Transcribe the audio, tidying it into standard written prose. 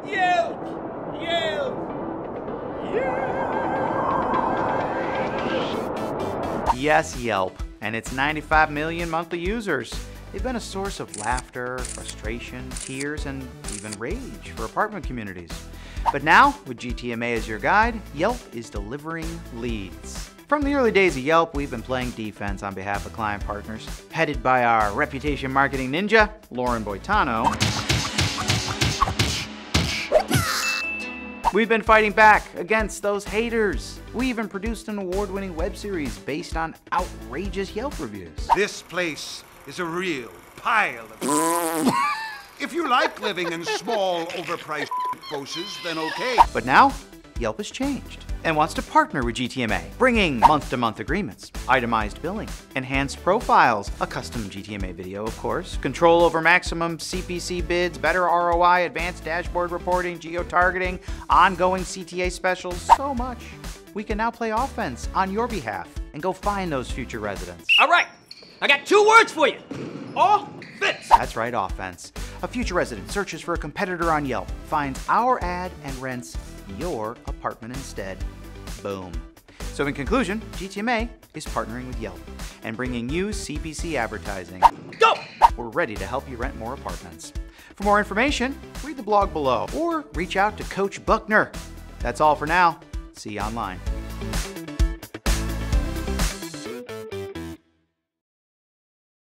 Yelp! Yelp! Yes, Yelp, and its 95 million monthly users. They've been a source of laughter, frustration, tears, and even rage for apartment communities. But now, with GTMA as your guide, Yelp is delivering leads. From the early days of Yelp, we've been playing defense on behalf of client partners. Headed by our reputation marketing ninja, Lauren Boitano, we've been fighting back against those haters. We even produced an award-winning web series based on outrageous Yelp reviews. This place is a real pile of If you like living in small, overpriced houses, then okay. But now, Yelp has changed and wants to partner with GTMA, bringing month-to-month agreements, itemized billing, enhanced profiles, a custom GTMA video, of course, control over maximum CPC bids, better ROI, advanced dashboard reporting, geotargeting, ongoing CTA specials, so much. We can now play offense on your behalf and go find those future residents. All right, I got 2 words for you. Offense. That's right, offense. A future resident searches for a competitor on Yelp, finds our ad, and rents your apartment instead. Boom. So in conclusion, GTMA is partnering with Yelp and bringing you CPC advertising. Go! We're ready to help you rent more apartments. For more information, read the blog below or reach out to Coach Buckner. That's all for now. See you online.